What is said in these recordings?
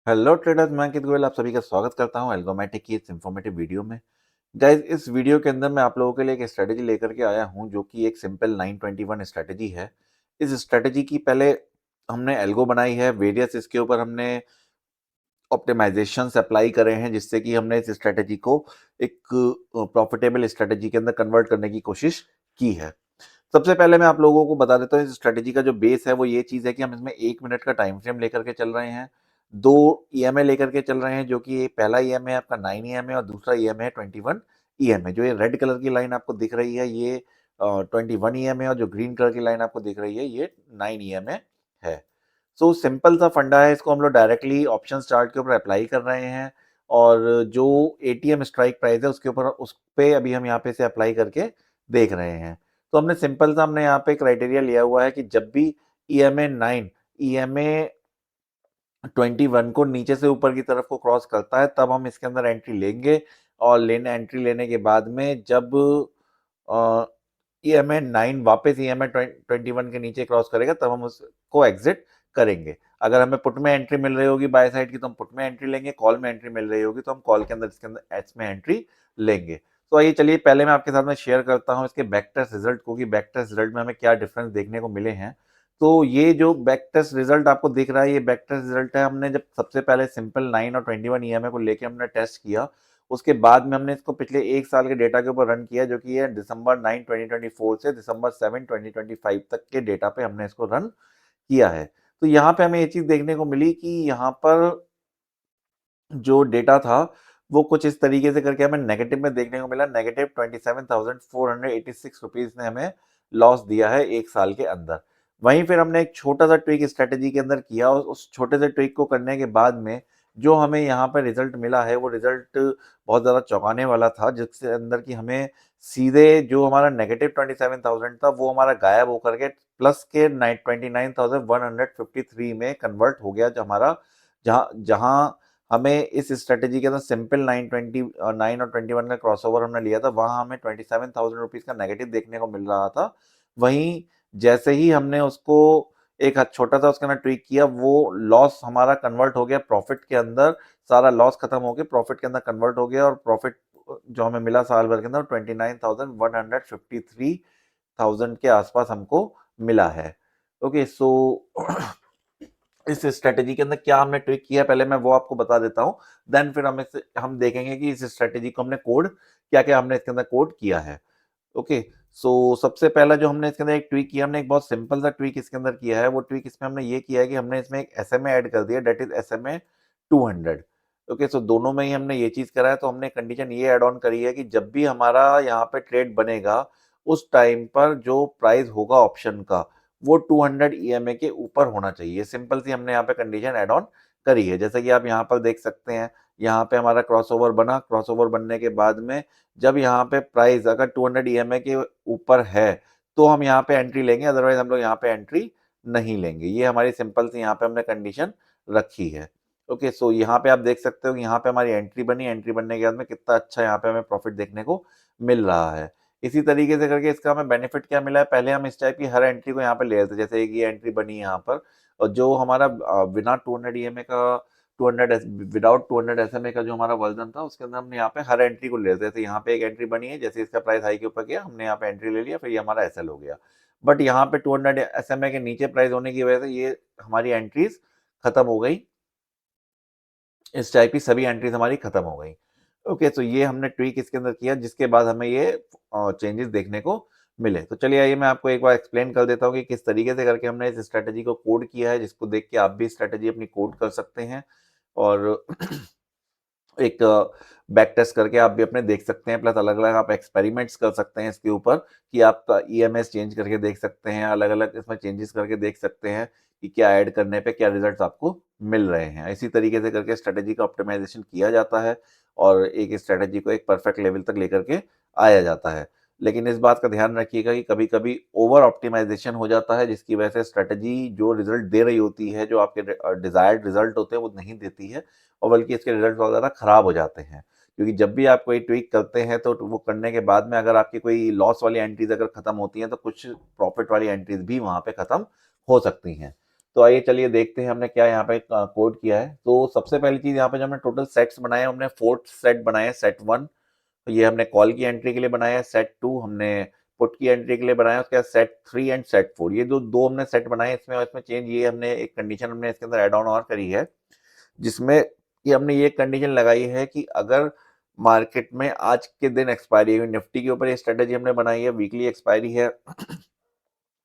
Hello traders, मैं अंकित गोयल आप सभी का स्वागत करता हूं एल्गोमेटिक की इस इंफॉर्मेटिव वीडियो में। गाइस, इस वीडियो के अंदर मैं आप लोगों के लिए एक स्ट्रेटजी लेकर के आया हूं जो कि एक सिंपल 921 स्ट्रेटजी है। इस स्ट्रेटजी की पहले हमने एल्गो बनाई है, वेरियस इसके ऊपर हमने ऑप्टिमाइजेशंस अप्लाई करे हैं जिससे कि हमने इस स्ट्रेटजी को एक प्रॉफिटेबल स्ट्रेटजी के अंदर कन्वर्ट करने की कोशिश की है। सबसे पहले मैं आप लोगों को बता देता हूँ इस स्ट्रेटजी का जो बेस है वो ये चीज़ है कि हम इसमें 1 मिनट का टाइम फ्रेम लेकर के चल रहे हैं। 2 ईएमए लेकर के चल रहे हैं जो कि पहला ईएमए आपका 9 ईएमए और दूसरा ईएमए है 21 ईएमए। जो ये रेड कलर की लाइन आपको दिख रही है ये 21 ईएमए और जो ग्रीन कलर की लाइन आपको दिख रही है ये 9 ईएमए है। सो सिंपल सा फंडा है, इसको हम लोग डायरेक्टली ऑप्शन चार्ट के ऊपर अप्लाई कर रहे हैं और जो एटीएम स्ट्राइक प्राइस है उसके ऊपर उस पे अभी हम यहाँ पे से अप्लाई करके देख रहे हैं। तो हमने सिंपल सा हमने यहाँ पे क्राइटेरिया लिया हुआ है कि जब भी ईएमए 9 ईएमए 21 को नीचे से ऊपर की तरफ को क्रॉस करता है तब हम इसके अंदर एंट्री लेंगे और एंट्री लेने के बाद में जब ईएमए 9 वापस ईएमए 21 के नीचे क्रॉस करेगा तब हम उसको एग्जिट करेंगे। अगर हमें पुट में एंट्री मिल रही होगी बाय साइड की तो हम पुट में एंट्री लेंगे, कॉल में एंट्री मिल रही होगी तो हम कॉल के अंदर इसके अंदर एच में एंट्री लेंगे। तो आइए चलिए पहले मैं आपके साथ में शेयर करता हूँ इसके बैक टेस्ट रिजल्ट को कि बैक टेस्ट रिजल्ट में हमें क्या डिफरेंस देखने को मिले हैं। तो ये जो बैक टेस्ट रिजल्ट आपको दिख रहा है ये बैक टेस्ट रिजल्ट है। हमने जब सबसे पहले सिंपल 9 और 21 ईएमए को लेके हमने टेस्ट किया, उसके बाद में हमने इसको पिछले 1 साल के डेटा के ऊपर रन किया जो कि है दिसंबर 9 2024 से दिसंबर 7 2025 तक के डेटा पे हमने इसको रन किया है। तो यहाँ पे हमें ये चीज़ देखने को मिली कि यहाँ पर जो डेटा था वो कुछ इस तरीके से करके हमें नेगेटिव में देखने को मिला। नेगेटिव 27,486 रुपीज़ ने हमें लॉस दिया है 1 साल के अंदर। वहीं फिर हमने एक छोटा-सा ट्विक स्ट्रैटेजी के अंदर किया और उस छोटे से ट्विक को करने के बाद में जो हमें यहाँ पे रिज़ल्ट मिला है वो रिज़ल्ट बहुत ज़्यादा चौंकाने वाला था जिसके अंदर कि हमें सीधे जो हमारा नेगेटिव 27,000 था वो हमारा गायब होकर के प्लस के 29,153 में कन्वर्ट हो गया जो हमारा जहाँ जहाँ हमें इस स्ट्रैटेजी के अंदर सिंपल 9 और 21 का क्रॉसओवर हमने लिया था, वहाँ हमें 27,000 रुपीज़ का नेगेटिव देखने को मिल रहा था। वहीं जैसे ही हमने उसको एक छोटा-सा उसके अंदर ट्वीक किया, वो लॉस हमारा कन्वर्ट हो गया प्रॉफिट के अंदर, सारा लॉस खत्म हो के प्रॉफिट के अंदर कन्वर्ट हो गया और प्रॉफिट जो हमें मिला साल भर के अंदर 29,153,000 के आसपास हमको मिला है। ओके, सो इस स्ट्रैटेजी के अंदर क्या हमने ट्रिक किया है पहले मैं वो आपको बता देता हूँ। देन फिर हम देखेंगे कि इस स्ट्रैटेजी को हमने कोड क्या-क्या हमने इसके अंदर कोड किया है। ओके, सो सबसे पहला जो हमने इसके अंदर एक ट्वीक किया, हमने एक बहुत सिंपल सा ट्वीक इसके अंदर किया है। वो ट्वीक इसमें हमने ये किया है कि हमने इसमें एक एसएमए ऐड कर दिया, दैट इज़ एसएमए 200। ओके, सो दोनों में ही हमने ये चीज़ करा है। तो हमने कंडीशन ये ऐड ऑन करी है कि जब भी हमारा यहाँ पे ट्रेड बनेगा, उस टाइम पर जो प्राइस होगा ऑप्शन का, वो 200 ईएमए के ऊपर होना चाहिए। सिंपल सी हमने यहाँ पे कंडीशन ऐड ऑन करी है। जैसा कि आप यहाँ पर देख सकते हैं, यहाँ पे हमारा क्रॉसओवर बना, क्रॉसओवर बनने के बाद में जब यहाँ पे प्राइस अगर 200 ईएमए के ऊपर है, तो हम यहाँ पे एंट्री लेंगे, अदरवाइज़ हम लोग यहाँ पे एंट्री नहीं लेंगे। ये हमारी सिंपल सी यहाँ पे हमने कंडीशन रखी है। ओके, सो यहाँ पे आप देख सकते हो कि यहाँ पे हमारी एंट्री बनी, एंट्री बनने के बाद में कितना अच्छा यहाँ पे हमें प्रॉफिट देखने को मिल रहा है। इसी तरीके से करके इसका हमें बेनिफिट क्या मिला है, पहले हम इस टाइप की हर एंट्री को यहाँ पे ले लेते थे, जैसे कि ये एंट्री बनी यहाँ पर और जो हमारा बिना 200 ईएमए का 200 एस विदाउट 200 एसएमए का जो हमारा वर्ज़न था, उसके अंदर हमने यहाँ पे हर एंट्री को ले लेते थे। यहाँ पे एक एंट्री बनी है, जैसे इसका प्राइस हाई के ऊपर गया, हमने यहाँ पे एंट्री ले लिया, फिर ये हमारा एसएल हो गया। बट यहाँ पे 200 एसएमए के नीचे प्राइस होने की वजह से ये हमारी एंट्रीज़ खत्म हो गई। इस टाइप की सभी एंट्रीज हमारी खत्म हो गई। ओके, तो ये हमने ट्वीक इसके अंदर किया जिसके बाद हमें ये चेंजेस देखने को मिले। तो चलिए आइए मैं आपको एक बार एक्सप्लेन कर देता हूँ कि किस तरीके से करके हमने इस स्ट्रैटेजी को कोड किया है, जिसको देख के आप भी स्ट्रैटेजी अपनी कोड कर सकते हैं और एक बैक टेस्ट करके आप भी अपने देख सकते हैं, प्लस अलग-अलग आप एक्सपेरिमेंट्स कर सकते हैं इसके ऊपर कि आप ईएमएस चेंज करके देख सकते हैं, अलग-अलग इसमें चेंजेस करके देख सकते हैं कि क्या ऐड करने पे क्या रिजल्ट्स आपको मिल रहे हैं। इसी तरीके से करके स्ट्रैटेजी का ऑप्टिमाइज़ेशन किया जाता है और एक स्ट्रैटेजी को एक परफेक्ट लेवल तक लेकर के आया जाता है। लेकिन इस बात का ध्यान रखिएगा कि कभी-कभी ओवर ऑप्टिमाइज़ेशन हो जाता है जिसकी वजह से स्ट्रैटेजी जो रिजल्ट दे रही होती है, जो आपके डिज़ायर्ड रिजल्ट होते हैं वो नहीं देती है और बल्कि इसके रिजल्ट बहुत ज़्यादा खराब हो जाते हैं। क्योंकि जब भी आप कोई ट्वीक करते हैं तो वो करने के बाद में अगर आपकी कोई लॉस वाली एंट्रीज़ अगर खत्म होती हैं तो कुछ प्रॉफिट वाली एंट्रीज़ भी वहाँ पे खत्म हो सकती हैं। तो आइए चलिए देखते हैं हमने क्या यहाँ पे कोड किया है। तो सबसे पहली चीज यहाँ पे जो हमने टोटल सेट्स बनाए हैं, हमने 4 सेट बनाए हैं। सेट 1 तो ये हमने कॉल की एंट्री के लिए बनाया है। सेट 2 हमने पुट की एंट्री के लिए बनाया है। उसके बाद सेट 3 एंड सेट 4 ये जो दो हमने सेट बनाए हैं, इसमें चेंज ये हमने एक कंडीशन हमने इसके अंदर एड ऑन और करी है, जिसमें कि हमने ये कंडीशन लगाई है कि अगर मार्केट में आज के दिन एक्सपायरी है, निफ्टी के ऊपर ये स्ट्रेटेजी हमने बनाई है, वीकली एक्सपायरी है।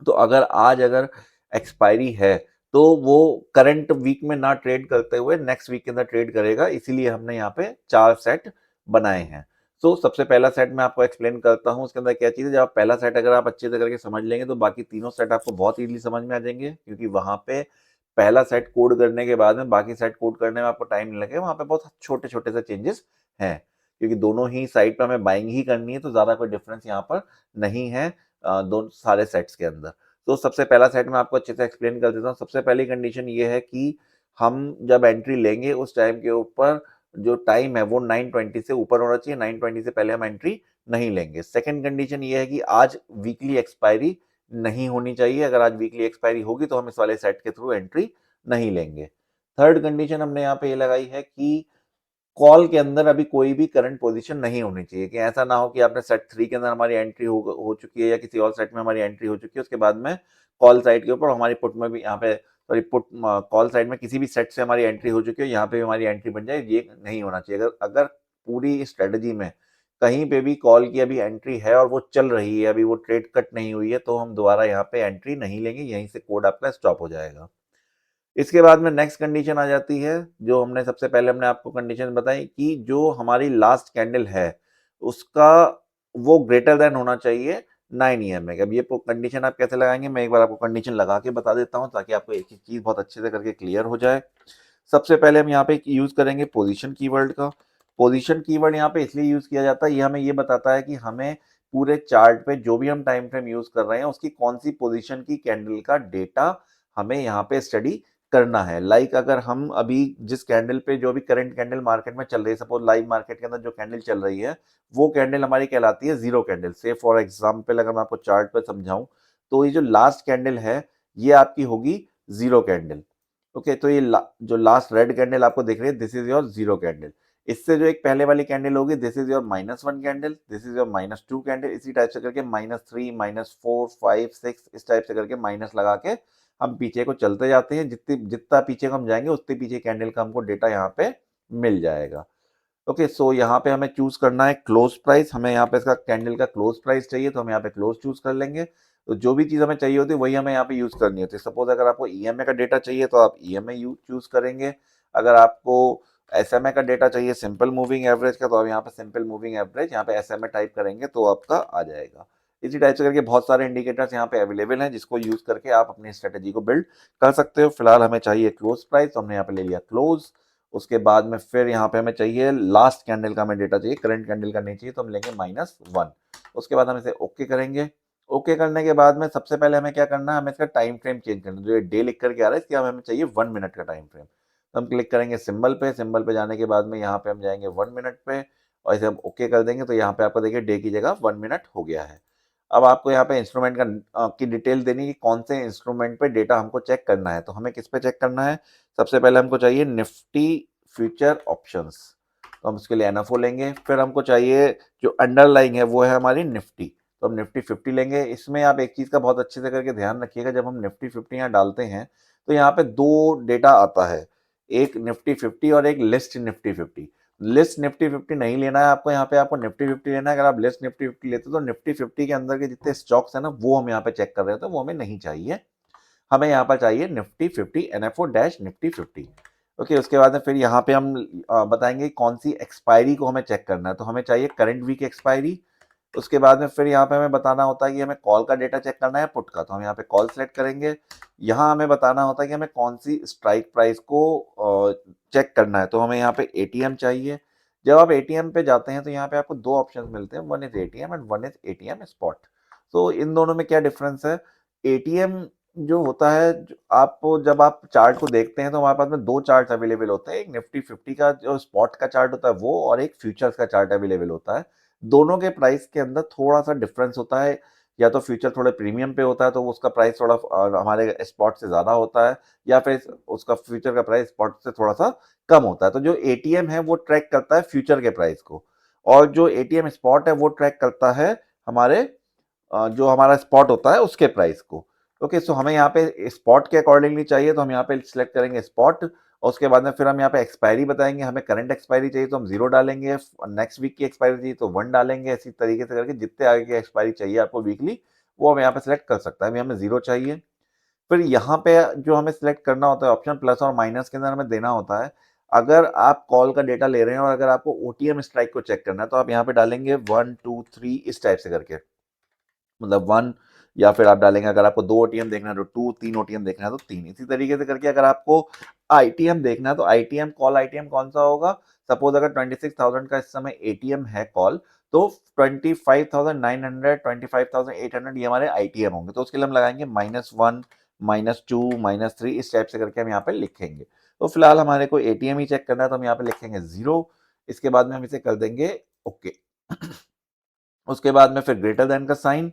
तो अगर आज अगर एक्सपायरी है तो वो करंट वीक में ना ट्रेड करते हुए नेक्स्ट वीक के अंदर ट्रेड करेगा, इसीलिए हमने यहाँ पे 4 सेट बनाए हैं। तो सबसे पहला सेट मैं आपको एक्सप्लेन करता हूँ उसके अंदर क्या चीज़ है। जब आप पहला सेट अगर आप अच्छे से करके समझ लेंगे तो बाकी तीनों सेट आपको बहुत इजीली समझ में आ जाएंगे, क्योंकि वहां पे पहला सेट कोड करने के बाद में बाकी सेट कोड करने में आपको टाइम नहीं लगेगा। वहां पे बहुत छोटे छोटे से चेंजेस हैं, क्योंकि दोनों ही साइड पर हमें बाइंग ही करनी है, तो ज्यादा कोई डिफरेंस यहाँ पर नहीं है दोनों सारे सेट्स के अंदर। तो सबसे पहला सेट मैं आपको अच्छे से एक्सप्लेन कर देता हूँ। सबसे पहली कंडीशन ये है कि हम जब एंट्री लेंगे उस टाइम के ऊपर जो टाइम है वो 9:20 से ऊपर होना चाहिए, 9:20 से पहले हम एंट्री नहीं लेंगे। सेकंड कंडीशन ये है कि आज वीकली एक्सपायरी नहीं होनी चाहिए, अगर आज वीकली एक्सपायरी होगी तो हम इस वाले सेट के थ्रू एंट्री नहीं लेंगे। थर्ड कंडीशन हमने यहाँ पे ये लगाई है कि कॉल के अंदर अभी कोई भी करंट पोजीशन नहीं होनी चाहिए, कि ऐसा ना हो कि आपने सेट 3 के अंदर हमारी एंट्री हो चुकी है या किसी और सेट में हमारी एंट्री हो चुकी है, उसके बाद में कॉल साइड के ऊपर हमारी पुट में भी यहाँ पे सॉरी पुट कॉल साइड में किसी भी सेट से हमारी एंट्री हो चुकी है, यहाँ पे भी हमारी एंट्री बन जाए, ये नहीं होना चाहिए। अगर अगर पूरी स्ट्रेटजी में कहीं पे भी कॉल की अभी एंट्री है और वो चल रही है, अभी वो ट्रेड कट नहीं हुई है, तो हम दोबारा यहाँ पे एंट्री नहीं लेंगे, यहीं से कोड आपका स्टॉप हो जाएगा। इसके बाद में नेक्स्ट कंडीशन आ जाती है, जो हमने सबसे पहले हमने आपको कंडीशन बताई कि जो हमारी लास्ट कैंडल है उसका वो ग्रेटर देन होना चाहिए 9 ईएमए। अब ये कंडीशन आप कैसे लगाएंगे, मैं एक बार आपको कंडीशन लगा के बता देता हूँ ताकि आपको एक एक चीज बहुत अच्छे से करके क्लियर हो जाए। सबसे पहले हम यहाँ पे यूज करेंगे पोजीशन कीवर्ड का। पोजीशन कीवर्ड यहाँ पे इसलिए यूज किया जाता है, ये हमें ये बताता है कि हमें पूरे चार्ट पे जो भी हम टाइम फ्रेम यूज कर रहे हैं उसकी कौन सी पोजीशन की कैंडल का डेटा हमें यहाँ पे स्टडी करना है। लाइक अगर हम अभी जिस कैंडल पे जो भी करंट कैंडल मार्केट में चल रही है, सपोज लाइव मार्केट के अंदर जो कैंडल चल रही है वो कैंडल हमारी कहलाती है जीरो कैंडल। से फॉर एग्जांपल अगर मैं आपको चार्ट पे समझाऊं तो ये जो लास्ट कैंडल है ये आपकी होगी जीरो कैंडल। ओके, तो ये जो लास्ट रेड कैंडल आपको दिख रही है this is your zero candle. इससे जो एक पहले वाली कैंडल होगी this is your -1 candle, this is your -2 candle, इसी टाइप से करके -3 -4 5 6 इस टाइप से करके माइनस लगा के हम पीछे को चलते जाते हैं। जितना पीछे को हम जाएंगे उतने पीछे कैंडल का हमको डेटा यहाँ पे मिल जाएगा। ओके, सो यहाँ पे हमें चूज करना है क्लोज प्राइस। हमें यहाँ पे इसका कैंडल का क्लोज प्राइस चाहिए तो हम यहाँ पे क्लोज चूज कर लेंगे। तो जो भी चीज हमें चाहिए होती है वही हमें यहाँ पे यूज करनी होती है। सपोज अगर आपको ईएमए का डेटा चाहिए तो आप ईएमए चूज करेंगे। अगर आपको एसएमए का डेटा चाहिए सिंपल मूविंग एवरेज का, तो आप यहाँ पे सिंपल मूविंग एवरेज यहाँ पे एसएमए टाइप करेंगे तो आपका आ जाएगा। इसी टाइप से करके बहुत सारे इंडिकेटर्स यहाँ पे अवेलेबल हैं जिसको यूज करके आप अपनी स्ट्रेटेजी को बिल्ड कर सकते हो। फिलहाल हमें चाहिए क्लोज प्राइस, तो हमने यहाँ पे ले लिया क्लोज। उसके बाद में फिर यहाँ पे हमें चाहिए लास्ट कैंडल का हमें डेटा चाहिए, करंट कैंडल का नहीं चाहिए, तो हम लेंगे -1। उसके बाद हम इसे ओके करेंगे। ओके करने के बाद में सबसे पहले हमें क्या करना है, हमें इसका टाइम फ्रेम चेंज करना है। जो ये डे लिख करके आ रहा है इसके हमें चाहिए 1 मिनट का टाइम फ्रेम। तो हम क्लिक करेंगे सिंबल पे, सिंबल पे जाने के बाद में यहाँ पे हम जाएंगे 1 मिनट पे और इसे हम ओके कर देंगे। तो यहाँ पे आपको देखिए डे की जगह 1 मिनट हो गया है। अब आपको यहाँ पे इंस्ट्रूमेंट का की डिटेल देनी है कि कौन से इंस्ट्रूमेंट पे डेटा हमको चेक करना है। तो हमें किस पे चेक करना है, सबसे पहले हमको चाहिए निफ्टी फ्यूचर ऑप्शंस, तो हम उसके लिए एनएफओ लेंगे। फिर हमको चाहिए जो अंडरलाइंग है वो है हमारी निफ्टी, तो हम निफ्टी 50 लेंगे। इसमें आप एक चीज का बहुत अच्छे से करके ध्यान रखिएगा, जब हम निफ्टी 50 यहाँ डालते हैं तो यहाँ पे दो डेटा आता है, एक निफ्टी 50 और एक लिस्ट निफ्टी 50। लिस्ट निफ्टी 50 नहीं लेना है आपको, यहाँ पे आपको निफ्टी 50 लेना है। अगर आप लिस्ट निफ्टी 50 लेते हो तो निफ्टी 50 के अंदर के जितने स्टॉक्स है ना वो हम यहाँ पे चेक कर रहे होते हैं, वो हमें नहीं चाहिए। हमें यहाँ पर चाहिए Nifty 50 NFO dash Nifty 50। Okay, उसके बाद में फिर यहाँ पे हम बताएंगे कौन सी एक्सपायरी को हमें चेक करना है। तो हमें चाहिए करंट वीक एक्सपायरी। उसके बाद में फिर यहाँ पे हमें बताना होता है कि हमें कॉल का डेटा चेक करना है पुट का, तो हम यहाँ पे कॉल सेलेक्ट करेंगे। यहाँ हमें बताना होता है कि हमें कौन सी स्ट्राइक प्राइस को चेक करना है, तो हमें यहाँ पे एटीएम चाहिए। जब आप एटीएम पे जाते हैं तो यहाँ पे आपको दो ऑप्शन मिलते हैं, one is ATM and one is ATM spot. तो इन दोनों में क्या डिफरेंस है, एटीएम जो होता है आप जब आप चार्ट को देखते हैं तो हमारे पास में दो चार्ट अवेलेबल होते हैं, एक निफ्टी 50 का जो स्पॉट का चार्ट होता है वो, और एक फ्यूचर्स का चार्ट अवेलेबल होता है। दोनों के प्राइस के अंदर थोड़ा सा डिफरेंस होता है। या तो फ्यूचर थोड़े प्रीमियम पे होता है तो उसका प्राइस थोड़ा हमारे स्पॉट से ज़्यादा होता है, या फिर उसका फ्यूचर का प्राइस स्पॉट से थोड़ा सा कम होता है। तो जो एटीएम है वो ट्रैक करता है फ्यूचर के प्राइस को, और जो एटीएम स्पॉट है वो ट्रैक करता है हमारे जो हमारा स्पॉट होता है उसके प्राइस को। ओके, सो हमें यहाँ पे स्पॉट के अकॉर्डिंगली चाहिए तो हम यहाँ पे सिलेक्ट करेंगे स्पॉट, और उसके बाद में फिर हम यहाँ पे एक्सपायरी बताएंगे, हमें करंट एक्सपायरी चाहिए तो हम 0 डालेंगे, नेक्स्ट वीक की एक्सपायरी चाहिए तो 1 डालेंगे। इसी तरीके से करके जितने आगे की एक्सपायरी चाहिए आपको वीकली वो हम यहाँ पे सिलेक्ट कर सकता है। अभी हमें 0 चाहिए। फिर यहाँ पे जो हमें सिलेक्ट करना होता है ऑप्शन प्लस और माइनस के अंदर हमें देना होता है, अगर आप कॉल का डेटा ले रहे हैं और अगर आपको ओटीएम स्ट्राइक को चेक करना है तो आप यहाँ पे डालेंगे 1 2 3 इस टाइप से करके, मतलब 1, या फिर आप डालेंगे अगर आपको 2 ओटीएम देखना है तो 2, 3 ओटीएम देखना है तो 3, इसी तरीके से करके अगर आपको आईटीएम देखना है तो आईटीएम कॉल आईटीएम कौन सा होगा, सपोज अगर 26,000 का इस समय एटीएम है कॉल, तो 25,900 25,800 ये हमारे आईटीएम होंगे, तो उसके लिए हम लगाएंगे -1 -2 -3 इस टाइप से करके हम यहाँ पे लिखेंगे। तो फिलहाल हमारे को एटीएम ही चेक करना है तो हम यहाँ पे लिखेंगे 0, इसके बाद में हम इसे कर देंगे ओके। उसके बाद में फिर ग्रेटर देन का साइन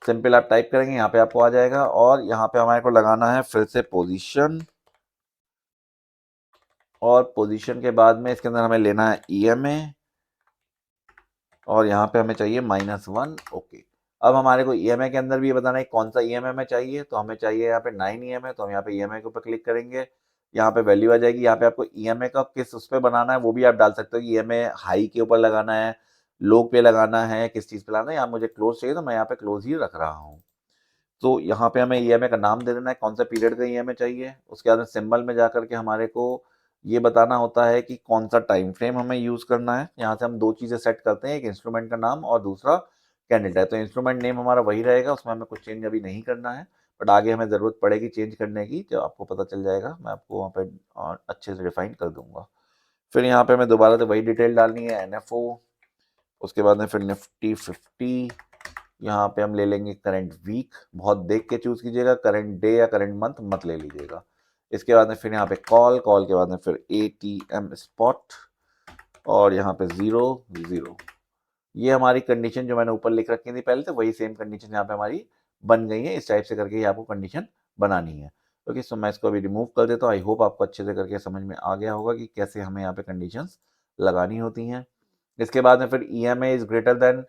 सिंपल आप टाइप करेंगे, यहाँ पे आपको आ जाएगा, और यहाँ पे हमारे को लगाना है फिर से पोजीशन, और पोजीशन के बाद में इसके अंदर हमें लेना है ईएमए, और यहाँ पे हमें चाहिए -1 ओके। अब हमारे को ईएमए के अंदर भी ये बताना है कौन सा ईएमए में चाहिए, तो हमें चाहिए यहाँ पे 9 ईएमए, तो हम यहाँ पे ईएमए के ऊपर क्लिक करेंगे, यहाँ पे वैल्यू आ जाएगी। यहाँ पे आपको ईएमए का किस उस पे बनाना है वो भी आप डाल सकते हो कि ईएमए हाई के ऊपर लगाना है, लो पे लगाना है, किस चीज़ पे लगाना है। यहाँ मुझे क्लोज चाहिए तो मैं यहाँ पे क्लोज ही रख रहा हूँ। तो यहाँ पे हमें ईएमआई का नाम दे देना है, कौन सा पीरियड का ईएमआई चाहिए। उसके बाद में सिंबल में जाकर के हमारे को ये बताना होता है कि कौन सा टाइम फ्रेम हमें यूज़ करना है। यहाँ से हम 2 चीज़ें सेट करते हैं, एक इंस्ट्रूमेंट का नाम और दूसरा कैंडल टाइप। तो इंस्ट्रूमेंट नेम हमारा वही रहेगा, उसमें हमें कुछ चेंज अभी नहीं करना है, बट आगे हमें ज़रूरत पड़ेगी चेंज करने की, जब आपको पता चल जाएगा मैं आपको वहाँ पे अच्छे से डिफाइन कर दूँगा। फिर यहाँ पे हमें दोबारा से वही डिटेल डालनी है, एनएफओ, उसके बाद में फिर निफ्टी 50, यहाँ पे हम ले लेंगे करंट वीक, बहुत देख के चूज कीजिएगा, करंट डे या करंट मंथ मत ले लीजिएगा। इसके बाद में फिर यहाँ पे कॉल, कॉल के बाद में फिर एटीएम स्पॉट, और यहाँ पे 0 0। ये हमारी कंडीशन जो मैंने ऊपर लिख रखी थी पहले, तो वही सेम कंडीशन यहाँ पे हमारी बन गई है। इस टाइप से करके ये आपको कंडीशन बनानी है। ओके, सो मैं इसको अभी रिमूव कर देता हूँ। आई होप आपको अच्छे से करके समझ में आ गया होगा कि कैसे हमें यहाँ पे कंडीशंस लगानी होती हैं। इसके बाद में फिर EMI is greater then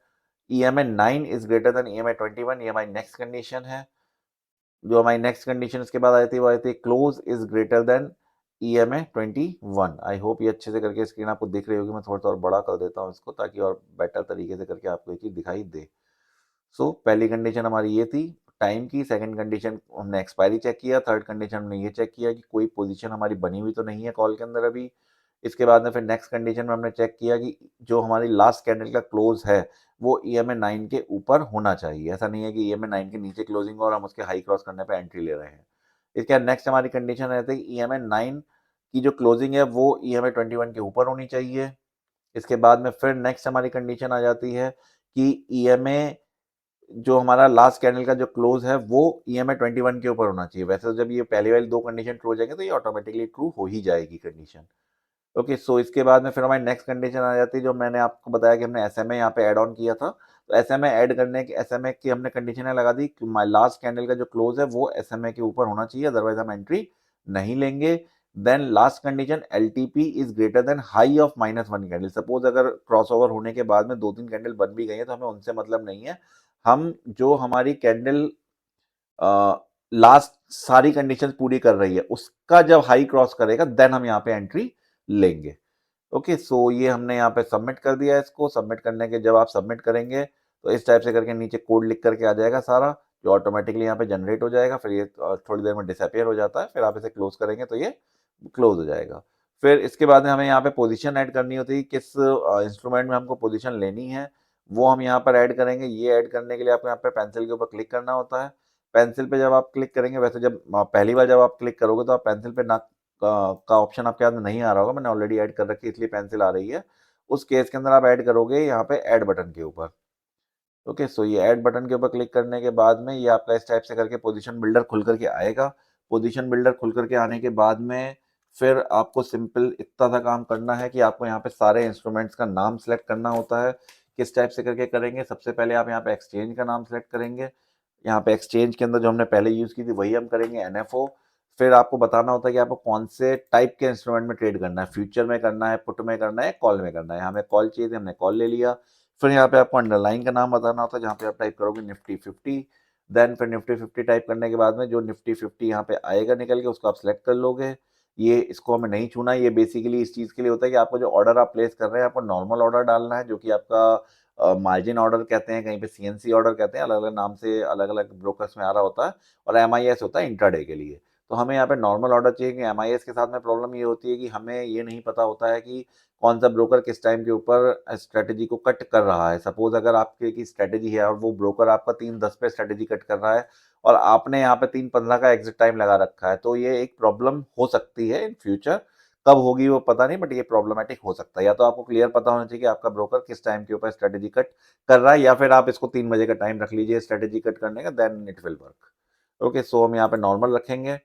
EMI 9 is greater then EMI 21, ये हमारी नेक्स्ट कंडीशन है। जो हमारी नेक्स्ट कंडीशन इसके बाद आई थी वो आई थी close is greater then EMI 21। I hope ये अच्छे से करके स्क्रीन आपको दिख रही होगी। मैं थोड़ा सा और बड़ा कर देता हूँ इसको ताकि और बेटर तरीके से करके आपको ये चीज़ दिखाई दे। सो पहली कंडीशन हमारी ये थी टाइम की, सेकंड कंडीशन हमने एक्सपायरी चेक किया, थर्ड कंडीशन हमने ये चेक किया कि कोई पोजीशन हमारी बनी हुई तो नहीं है कॉल के अंदर अभी। इसके बाद में फिर नेक्स्ट कंडीशन में हमने चेक किया कि जो हमारी लास्ट कैंडल का क्लोज है वो ईएमआई 9 के ऊपर होना चाहिए। ऐसा नहीं है कि ईएमआई 9 के नीचे क्लोजिंग और हम उसके हाई क्रॉस करने पे एंट्री ले रहे हैं। इसके बाद नेक्स्ट हमारी कंडीशन रहती है कि ईएमआई 9 की जो क्लोजिंग है वो ईएमआई 21 के ऊपर होनी चाहिए। इसके बाद में फिर नेक्स्ट हमारी कंडीशन आ जाती है कि ईएमआई जो हमारा लास्ट कैंडल का जो क्लोज है वो ईएमआई 21 के ऊपर होना चाहिए। वैसे तो जब ये पहली वाली 2 कंडीशन ट्रू हो जाएंगे तो ये ऑटोमेटिकली ट्रू हो ही जाएगी कंडीशन। ओके, सो इसके बाद में फिर हमारी नेक्स्ट कंडीशन आ जाती है जो मैंने आपको बताया कि हमने एसएमए यहाँ पे ऐड ऑन किया था। तो एसएमए ऐड करने के एसएमए की हमने कंडीशन लगा दी कि माय लास्ट कैंडल का जो क्लोज है वो एसएमए के ऊपर होना चाहिए, अदरवाइज हम एंट्री नहीं लेंगे। Then last condition LTP is greater than high of -1 candle. Suppose अगर क्रॉसओवर होने के बाद में 2-3 कैंडल बन भी गई है तो हमें उनसे मतलब नहीं है। हम जो हमारी कैंडल लास्ट सारी कंडीशंस पूरी कर रही है उसका जब हाई क्रॉस करेगा देन हम यहाँ पे एंट्री लेंगे। ओके, सो ये हमने यहाँ पे सबमिट कर दिया है। इसको सबमिट करने के जब आप सबमिट करेंगे तो इस टाइप से करके नीचे कोड लिख करके आ जाएगा सारा, जो ऑटोमेटिकली यहाँ पे जनरेट हो जाएगा। फिर ये थोड़ी देर में डिसअपियर हो जाता है, फिर आप इसे क्लोज करेंगे तो ये क्लोज हो जाएगा। फिर इसके बाद में हमें यहाँ पे पोजीशन ऐड करनी होती है, किस इंस्ट्रूमेंट में हमको पोजीशन लेनी है वो हम यहाँ पर ऐड करेंगे। ये ऐड करने के लिए आपको यहाँ पे पेंसिल के ऊपर क्लिक करना होता है। पेंसिल पे जब आप क्लिक करेंगे, वैसे जब पहली बार जब आप क्लिक करोगे तो आप पेंसिल पे ना का ऑप्शन आपके हाथ में नहीं आ रहा होगा, मैंने ऑलरेडी ऐड कर रखी है इसलिए पेंसिल आ रही है। उस केस के अंदर आप ऐड करोगे यहाँ पे ऐड बटन के ऊपर। ओके, सो ये ऐड बटन के ऊपर क्लिक करने के बाद में ये आपका इस टाइप से करके पोजीशन बिल्डर खुल करके आएगा। पोजीशन बिल्डर खुल करके आने के बाद में फिर आपको सिंपल इतना सा काम करना है कि आपको यहाँ पे सारे इंस्ट्रूमेंट्स का नाम सेलेक्ट करना होता है किस टाइप से करके करेंगे, सबसे पहले आप यहाँ पे एक्सचेंज का नाम सेलेक्ट करेंगे। यहाँ पे एक्सचेंज के अंदर जो हमने पहले यूज़ की थी वही हम करेंगे, एनएफओ। फिर आपको बताना होता है कि आपको कौन से टाइप के इंस्ट्रूमेंट में ट्रेड करना है, फ्यूचर में करना है, पुट में करना है, कॉल में करना है। हमें कॉल चाहिए थी, हमने कॉल ले लिया। फिर यहाँ पे आपको अंडरलाइन का नाम बताना होता है, जहाँ पे आप टाइप करोगे निफ्टी 50। देन फिर निफ्टी 50 टाइप करने के बाद में जो निफ्टी 50 यहाँ पे आएगा निकल के, उसको आप सेलेक्ट कर लोगे। ये इसको हमें नहीं छूना, ये बेसिकली इस चीज़ के लिए होता है कि आपको जो ऑर्डर आप प्लेस कर रहे हैं, आपको नॉर्मल ऑर्डर डालना है, जो कि आपका मार्जिन ऑर्डर कहते हैं, कहीं पे सीएनसी ऑर्डर कहते हैं, अलग अलग नाम से अलग अलग ब्रोकर्स में आ रहा होता है। और एमआईएस होता है इंट्राडे के लिए। तो हमें यहाँ पे नॉर्मल ऑर्डर चाहिए कि एमआईएस के साथ में प्रॉब्लम ये होती है कि हमें ये नहीं पता होता है कि कौन सा ब्रोकर किस टाइम के ऊपर स्ट्रेटेजी को कट कर रहा है। सपोज अगर आपके की स्ट्रेटेजी है और वो ब्रोकर आपका 3:10 पे स्ट्रेटेजी कट कर रहा है और आपने यहाँ पे 3:15 का एग्जिट टाइम लगा रखा है, तो ये एक प्रॉब्लम हो सकती है इन फ्यूचर। कब होगी वो पता नहीं, बट ये प्रॉब्लमेटिक हो सकता है। या तो आपको क्लियर पता होना चाहिए कि आपका ब्रोकर किस टाइम के ऊपर स्ट्रेटेजी कट कर रहा है, या फिर आप इसको 3 बजे का टाइम रख लीजिए स्ट्रेटेजी कट करने का, then it will work. Okay, so हम यहाँ पे नॉर्मल रखेंगे।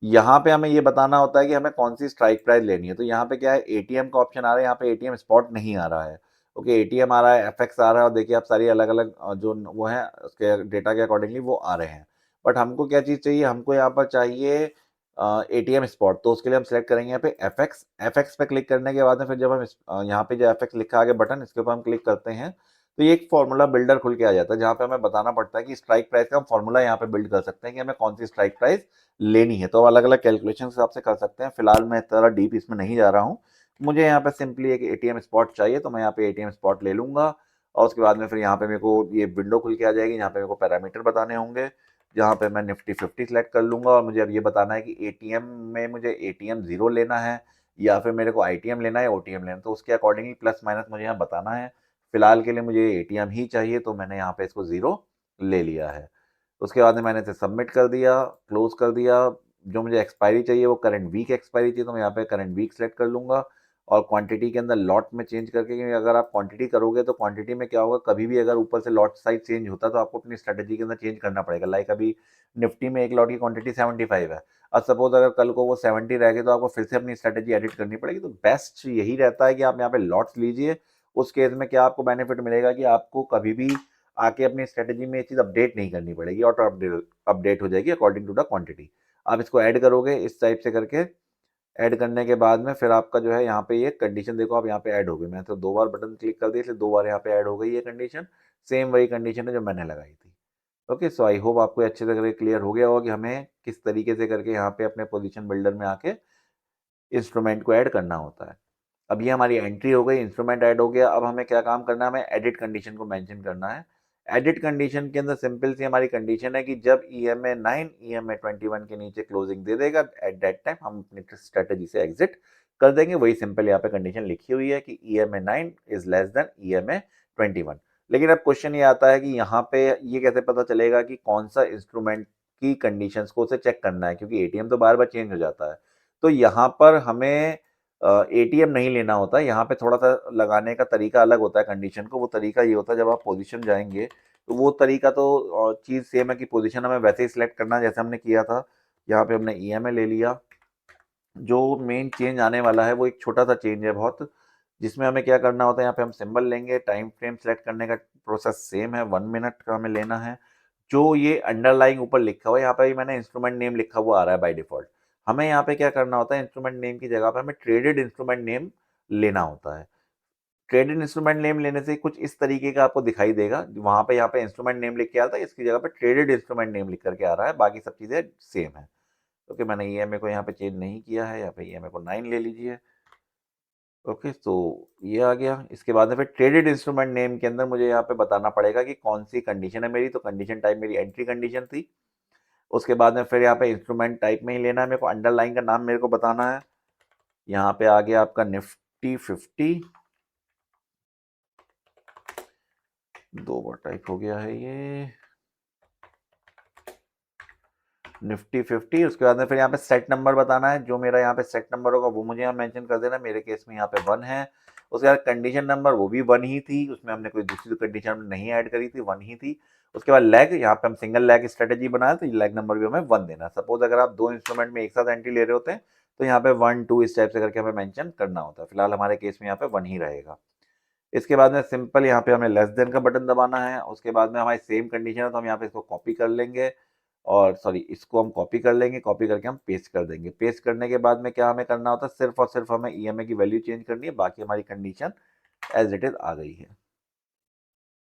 यहाँ पे हमें ये बताना होता है कि हमें कौन सी स्ट्राइक प्राइस लेनी है। तो यहाँ पे क्या है, एटीएम का ऑप्शन आ रहा है, यहाँ पे एटीएम स्पॉट नहीं आ रहा है। ओके, एटीएम आ रहा है, एफएक्स आ रहा है, और देखिए आप सारी अलग अलग जो वो है उसके डेटा के अकॉर्डिंगली वो आ रहे हैं। बट हमको क्या चीज़ चाहिए, हमको यहाँ पर चाहिए एटीएम स्पॉट। तो उसके लिए हम सेलेक्ट करेंगे यहाँ पे एफएक्स। एफएक्स पे क्लिक करने के बाद में फिर जब हम यहाँ पे जो एफएक्स लिखा आगे बटन, इसके ऊपर हम क्लिक करते हैं, तो ये एक फॉर्मूला बिल्डर खुल के आ जाता है, जहाँ पे हमें बताना पड़ता है कि स्ट्राइक प्राइस का हम फॉर्मूला यहाँ पे बिल्ड कर सकते हैं कि हमें कौन सी स्ट्राइक प्राइस लेनी है। तो अलग अलग कैलकुलेशन के हिसाब से कर सकते हैं। फिलहाल मैं इतना डीप इसमें नहीं जा रहा हूँ। मुझे यहाँ पे सिंपली एक एटीएम स्पॉट चाहिए, तो मैं यहाँ पे एटीएम स्पॉट ले लूंगा। और उसके बाद में फिर यहाँ पे मेरे को ये विंडो खुल के आ जाएगी, यहाँ पे मेरे को पैरामीटर बताने होंगे, जहाँ पे मैं निफ्टी 50 सेलेक्ट कर लूंगा। और मुझे अब ये बताना है कि एटीएम में मुझे एटीएम 0 लेना है, या फिर मेरे को आईटीएम लेना है, ओटीएम लेना है। तो उसके अकॉर्डिंगली प्लस माइनस मुझे यहाँ बताना है। फिलहाल के लिए मुझे एटीएम ही चाहिए, तो मैंने यहाँ पे इसको 0 ले लिया है। उसके बाद में मैंने इसे सबमिट कर दिया, क्लोज कर दिया। जो मुझे एक्सपायरी चाहिए वो करंट वीक एक्सपायरी चाहिए, तो मैं यहाँ पे करंट वीक सेलेक्ट कर लूंगा। और क्वांटिटी के अंदर लॉट में चेंज करके, क्योंकि अगर आप क्वांटिटी करोगे तो क्वांटिटी में क्या होगा, कभी भी अगर ऊपर से लॉट साइज चेंज होता है तो आपको अपनी स्ट्रेटेजी के अंदर चेंज करना पड़ेगा। लाइक अभी निफ्टी में एक लॉट की क्वांटिटी 75 है, और सपोज अगर कल को वो 70 रह गए, तो आपको फिर से अपनी स्ट्रेटेजी एडिट करनी पड़ेगी। तो बेस्ट यही रहता है कि आप यहाँ पे लॉट्स लीजिए। उस केस में क्या आपको बेनिफिट मिलेगा कि आपको कभी भी आके अपनी स्ट्रेटेजी में ये चीज़ अपडेट नहीं करनी पड़ेगी, ऑटो अपडेट हो जाएगी अकॉर्डिंग टू द क्वांटिटी। आप इसको ऐड करोगे इस टाइप से करके। ऐड करने के बाद में फिर आपका जो है यहाँ पे ये कंडीशन देखो, आप यहाँ पे ऐड हो गई। मैंने तो 2 बार बटन क्लिक कर दिया, इसलिए 2 बार यहाँ पे ऐड हो गई ये कंडीशन। सेम वही कंडीशन है जो मैंने लगाई थी। ओके, सो आई होप आपको अच्छे से करके क्लियर हो गया होगा कि हमें किस तरीके से करके यहाँ पे अपने पोजीशन बिल्डर में आके इंस्ट्रूमेंट को ऐड करना होता है। अब ये हमारी एंट्री हो गई, इंस्ट्रूमेंट ऐड हो गया। अब हमें क्या काम करना है, हमें एडिट कंडीशन को मेंशन करना है। एडिट कंडीशन के अंदर सिंपल सी हमारी कंडीशन है कि जब ईएमए 9 ईएमए 21 के नीचे क्लोजिंग दे देगा, एट दैट टाइम हम अपनी स्ट्रेटेजी से एग्जिट कर देंगे। वही सिंपल यहाँ पे कंडीशन लिखी हुई है कि EMA 9 is less than EMA 21। लेकिन अब क्वेश्चन ये आता है कि यहाँ पे ये कैसे पता चलेगा कि कौन सा इंस्ट्रूमेंट की कंडीशंस को उसे चेक करना है, क्योंकि एटीएम तो बार बार चेंज हो जाता है। तो यहाँ पर हमें एटीएम नहीं लेना होता है। यहाँ पे थोड़ा-सा लगाने का तरीका अलग होता है कंडीशन को। वो तरीका ये होता है, जब आप पोज़ीशन जाएँगे, तो वो तरीका तो चीज़ सेम है कि पोज़ीशन हमें वैसे ही सिलेक्ट करना है जैसे हमने किया था। यहाँ पे हमने ईएमए ले लिया। जो मेन चेंज आने वाला है वो एक छोटा-सा चेंज है बहुत, जिसमें हमें क्या करना होता है, यहाँ पे हम सिंबल लेंगे। टाइम फ्रेम सेलेक्ट करने का प्रोसेस सेम है, 1 मिनट का हमें लेना है। जो ये अंडरलाइंग ऊपर लिखा हुआ है, यहाँ पे मैंने इंस्ट्रूमेंट नेम लिखा हुआ आ रहा है बाय डिफ़ॉल्ट। हमें यहाँ पे क्या करना होता है, इंस्ट्रूमेंट नेम की जगह पे हमें ट्रेडेड इंस्ट्रूमेंट नेम लेना होता है। ट्रेडेड इंस्ट्रूमेंट नेम लेने से कुछ इस तरीके का आपको दिखाई देगा। वहाँ पे यहाँ पे इंस्ट्रूमेंट नेम लिख के आता है, इसकी जगह पे ट्रेडेड इंस्ट्रूमेंट नेम लिख कर के आ रहा है, बाकी सब चीज़ें सेम है। ओके, मैंने ईएमए को यहाँ पे चेंज नहीं किया है, यहाँ पे ईएमए को 9 ले लीजिए। ओके, तो ये आ गया। इसके बाद में फिर ट्रेडेड इंस्ट्रूमेंट नेम के अंदर मुझे यहाँ पे बताना पड़ेगा कि कौन सी कंडीशन है मेरी। तो कंडीशन टाइप मेरी एंट्री कंडीशन थी। उसके बाद में फिर यहाँ पे इंस्ट्रूमेंट टाइप में ही लेना है मेरे को, अंडरलाइन का नाम मेरे को बताना है। यहाँ पे आ गया आपका निफ्टी 50। 2 बार टाइप हो गया है ये, निफ्टी 50। उसके बाद में फिर यहाँ पे सेट नंबर बताना है। जो मेरा यहाँ पे सेट नंबर होगा वो मुझे यहाँ मेंशन कर देना। मेरे केस में यहाँ पे 1 है। उसके बाद कंडीशन नंबर वो भी 1 ही थी, उसमें हमने कोई दूसरी कंडीशन नहीं ऐड करी थी, 1 ही थी। उसके बाद लेग, यहाँ पे हम सिंगल लेग स्ट्रेटेजी बनाए, तो लेग नंबर भी हमें 1 देना। सपोज अगर आप 2 इंस्ट्रूमेंट में एक साथ एंट्री ले रहे होते हैं, तो यहाँ पे 1 2 इस टाइप से करके हमें मेंशन करना होता है। फिलहाल हमारे केस में यहाँ पे 1 ही रहेगा। इसके बाद में सिंपल यहाँ पे हमें लेस देन का बटन दबाना है। उसके बाद में हमारी सेम कंडीशन है तो हम यहाँ पे इसको कॉपी कर लेंगे, और सॉरी इसको हम कॉपी कर लेंगे, कॉपी करके हम पेस्ट कर देंगे। पेस्ट करने के बाद में क्या हमें करना होता है, सिर्फ और सिर्फ हमें ईएमआई की वैल्यू चेंज करनी है, बाकी हमारी कंडीशन एज इट इज आ गई है।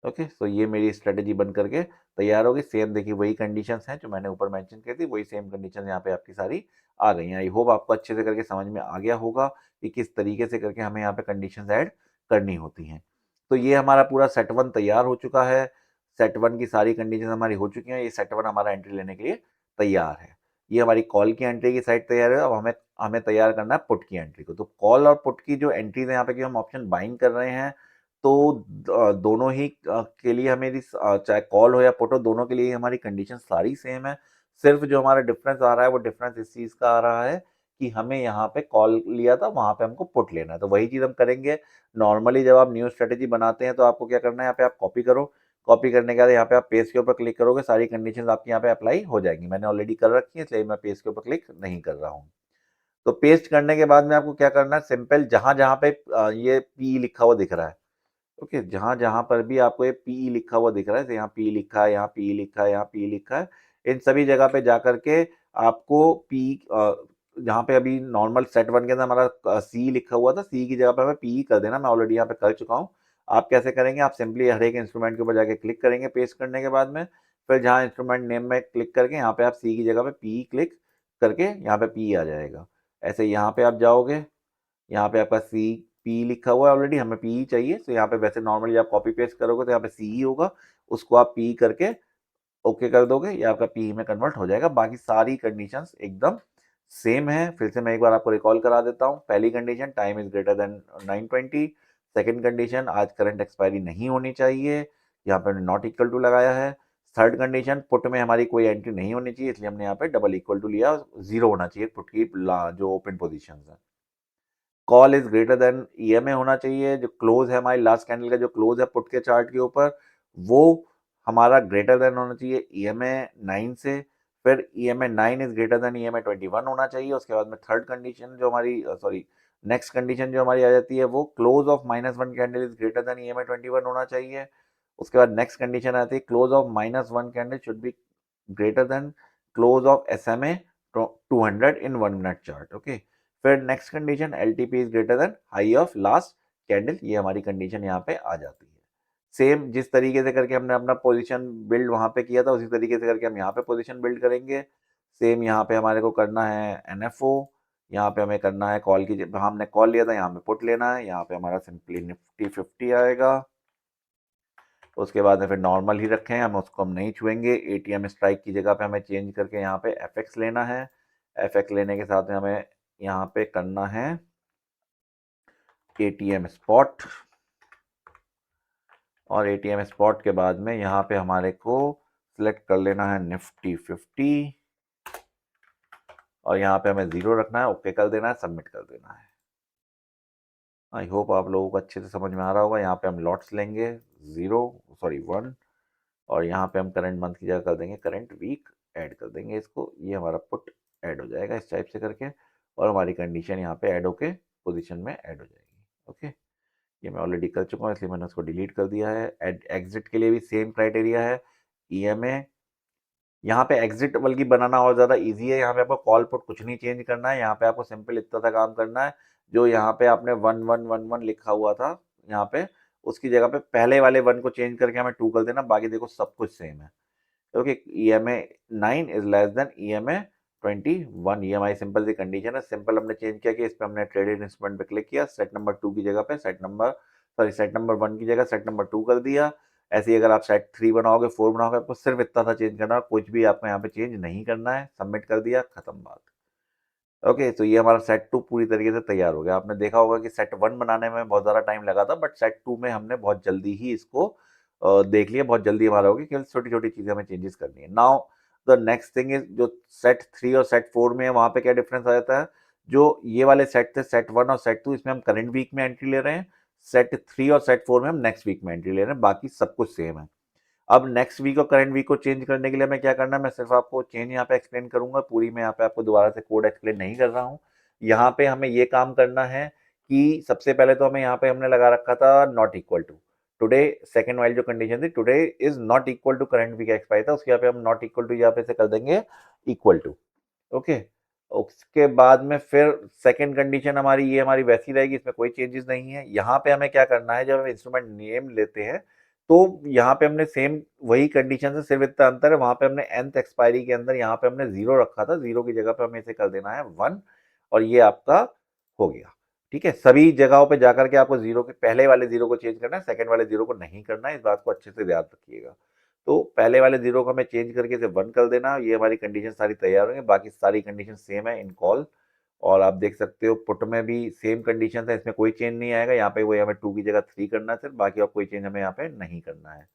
ओके, सो ये मेरी स्ट्रेटेजी बन करके तैयार होगी। सेम देखिए वही कंडीशंस हैं जो मैंने ऊपर मेंशन की थी, वही सेम कंडीशन यहाँ पे आपकी सारी आ गई हैं। आई होप आपको अच्छे से करके समझ में आ गया होगा कि किस तरीके से करके हमें यहाँ पे कंडीशंस ऐड करनी होती हैं। तो ये हमारा पूरा सेट वन तैयार हो चुका है। सेट वन की सारी कंडीशन हमारी हो चुकी हैं। ये सेट वन हमारा एंट्री लेने के लिए तैयार है। ये हमारी कॉल की एंट्री की साइड तैयार है। अब हमें हमें तैयार करना है पुट की एंट्री को। तो कॉल और पुट की जो एंट्रीज है यहाँ पे, कि हम ऑप्शन बाइंग कर रहे हैं, तो दोनों ही के लिए हमें चाहे कॉल हो या पुट हो, दोनों के लिए हमारी कंडीशन सारी सेम है। सिर्फ जो हमारा डिफरेंस आ रहा है वो डिफरेंस इस चीज़ का आ रहा है कि हमें यहाँ पे कॉल लिया था, वहाँ पे हमको पुट लेना है। तो वही चीज़ हम करेंगे। नॉर्मली जब आप न्यू स्ट्रेटेजी बनाते हैं तो आपको क्या करना है, यहाँ पे आप कॉपी करो। कॉपी करने के बाद यहाँ पे आप पेस्ट के ऊपर क्लिक करोगे, सारी कंडीशंस आपकी यहाँ पे अप्लाई हो जाएंगी। मैंने ऑलरेडी कर रखी है, इसलिए मैं पेस्ट के ऊपर क्लिक नहीं कर रहा हूँ। तो पेस्ट करने के बाद में आपको क्या करना है, सिंपल जहाँ जहाँ पे ये पी लिखा हुआ दिख रहा है, ओके, जहाँ जहाँ पर भी आपको ये पी लिखा हुआ दिख रहा है, तो यहाँ पी लिखा है, यहाँ पी लिखा है, यहाँ पी लिखा है, इन सभी जगह पे जा करके आपको पी, जहाँ पे अभी नॉर्मल सेट वन के अंदर हमारा सी लिखा हुआ था, सी की जगह पे हमें पी कर देना। मैं ऑलरेडी यहाँ पे कर चुका हूँ। आप कैसे करेंगे, आप सिंपली हर एक इंस्ट्रूमेंट के ऊपर जाके क्लिक करेंगे पेस्ट करने के बाद में, फिर जहाँ इंस्ट्रूमेंट नेम में क्लिक करके यहाँ पे आप सी की जगह पे पी क्लिक करके यहाँ पे पी आ जाएगा। ऐसे यहाँ पे आप जाओगे, यहाँ पे आपका सी पी लिखा हुआ है ऑलरेडी, हमें पी ही चाहिए, तो यहाँ पे वैसे नॉर्मली आप कॉपी पेस्ट करोगे तो यहाँ पे सी ही होगा, उसको आप पी करके ओके कर दोगे, ये आपका पी में कन्वर्ट हो जाएगा। बाकी सारी कंडीशंस एकदम सेम है। फिर से मैं एक बार आपको रिकॉल करा देता हूँ। पहली condition, time is greater then 920। Second condition, आज करंट एक्सपायरी नहीं होनी चाहिए, यहाँ पे नॉट इक्वल टू लगाया है। थर्ड कंडीशन, पुट में हमारी कोई एंट्री नहीं होनी चाहिए, इसलिए हमने यहाँ पे डबल इक्वल टू लिया, जीरो होना चाहिए पुट की जो ओपन पोजिशन है। Call is greater than EMA होना चाहिए, जो क्लोज है हमारी लास्ट कैंडल का जो क्लोज है पुट के चार्ट के ऊपर, वो हमारा ग्रेटर देन होना चाहिए ईएमए 9 से। फिर EMA 9 is greater than EMA 21 होना चाहिए। उसके बाद में थर्ड कंडीशन जो हमारी सॉरी नेक्स्ट कंडीशन जो हमारी आ जाती है, वो close of -1 candle is greater than EMA 21 होना चाहिए। उसके बाद नेक्स्ट कंडीशन आती है, close of -1 candle should be greater than close of SMA 200 in 1 minute chart. Okay, फिर next condition, LTP is greater than high of last candle. ये हमारी condition यहाँ पे आ जाती है। सेम जिस तरीके से करके हमने अपना पोजीशन बिल्ड वहां पे किया था, उसी तरीके से करके हम यहाँ पे पोजीशन बिल्ड करेंगे। सेम यहाँ पे हमारे को करना है एनएफओ, यहाँ पे हमें करना है कॉल की, हमने कॉल लिया था यहाँ पे पुट लेना है। यहाँ पे हमारा सिंपली निफ्टी 50 आएगा। उसके बाद में फिर नॉर्मल ही रखें, हम उसको हम नहीं छुएंगे। एटीएम स्ट्राइक की जगह पे हमें चेंज करके यहाँ पे एफएक्स लेना है। एफएक्स लेने के साथ में हमें यहाँ पे करना है एटीएम स्पॉट, और एटीएम स्पॉट के बाद में यहाँ पे हमारे को सिलेक्ट कर लेना है निफ्टी 50, और यहाँ पे हमें 0 रखना है, ओके कर देना है, सबमिट कर देना है। आई होप आप लोगों को अच्छे से समझ में आ रहा होगा। यहाँ पे हम लॉट्स लेंगे 1, और यहाँ पे हम करंट मंथ की जगह कर देंगे करंट वीक, ऐड कर देंगे इसको। ये हमारा पुट ऐड हो जाएगा इस टाइप से करके, और हमारी कंडीशन यहाँ पे ऐड होके पोजीशन में ऐड हो जाएगी। ओके, ये मैं ऑलरेडी कर चुका हूँ, इसलिए मैंने उसको डिलीट कर दिया है। एग्जिट के लिए भी सेम क्राइटेरिया है। ईएमए यहाँ पे एग्जिट बल्कि बनाना और ज़्यादा इजी है। यहाँ पे आपको कॉल पुट कुछ नहीं चेंज करना है। यहाँ पे आपको सिंपल इतना सा काम करना है, जो यहाँ पे आपने 1111 लिखा हुआ था यहाँ पे, उसकी जगह पे पहले वाले 1 को चेंज करके हमें 2 कर देना, बाकी देखो सब कुछ सेम है। Okay, EMA 9 is less than EMA 21। ये हमारी सिंपल सी कंडीशन है। सिंपल हमने चेंज किया कि इस पे हमने ट्रेडेड इंस्ट्रूमेंट पे क्लिक किया, सेट नंबर 2 की जगह पे सेट नंबर 1 की जगह सेट नंबर 2 कर दिया। ऐसे ही अगर आप सेट 3 बनाओगे, 4 बनाओगे, आपको सिर्फ इतना सा चेंज करना है, कुछ भी आपको यहाँ पे चेंज नहीं करना है। सबमिट कर दिया, खत्म बात। ओके, तो ये हमारा सेट 2 पूरी तरीके से तैयार हो गया। आपने देखा होगा कि सेट 1 बनाने में बहुत ज़्यादा टाइम लगा था, बट सेट 2 में हमने बहुत जल्दी ही इसको देख लिया, बहुत जल्दी हमारा हो गया, केवल छोटी छोटी चीज़ें हमें चेंजेस करनी है। Now the next thing is, जो सेट 3 और सेट 4 में है, वहाँ पे क्या डिफरेंस आ जाता है। जो ये वाले सेट थे, सेट 1 और सेट 2, इसमें हम करंट वीक में एंट्री ले रहे हैं। सेट 3 और सेट 4 में हम नेक्स्ट वीक में एंट्री ले रहे हैं, बाकी सब कुछ सेम है। अब नेक्स्ट वीक और करंट वीक को चेंज करने के लिए हमें क्या करना है, मैं सिर्फ आपको चेंज यहाँ पे एक्सप्लेन करूंगा, पूरी मैं यहाँ पे आपको दोबारा से कोड एक्सप्लेन नहीं कर रहा हूँ। यहाँ पे हमें ये काम करना है कि सबसे पहले तो हमें यहाँ पे हमने लगा रखा था not equal to, today second वाली जो कंडीशन थी, today is not equal to current week expiry था, उसके यहाँ पे हम नॉट इक्वल टू यहाँ पे से कर देंगे इक्वल टू। ओके, उसके बाद में फिर सेकंड कंडीशन हमारी ये हमारी वैसी रहेगी, इसमें कोई चेंजेस नहीं है। यहाँ पे हमें क्या करना है, जब हम इंस्ट्रूमेंट नेम लेते हैं तो यहाँ पे हमने सेम वही कंडीशन है, सिर्फ इतना अंतर है, वहां पे हमने nth एक्सपायरी के अंदर यहाँ पे हमने जीरो रखा था, जीरो की जगह पे हमें इसे कर देना है 1, और ये आपका हो गया। ठीक है, सभी जगहों पे जाकर के आपको जीरो के पहले वाले जीरो को चेंज करना है, सेकंड वाले जीरो को नहीं करना है, इस बात को अच्छे से याद रखिएगा। तो पहले वाले जीरो को हमें चेंज करके इसे 1 कर देना, ये हमारी कंडीशन सारी तैयार होंगी, बाकी सारी कंडीशन सेम है इन कॉल। और आप देख सकते हो पुट में भी सेम कंडीशन है, इसमें कोई चेंज नहीं आएगा, यहाँ पे वही हमें 2 की जगह 3 करना है सिर्फ, बाकी और कोई चेंज हमें यहाँ पे नहीं करना है।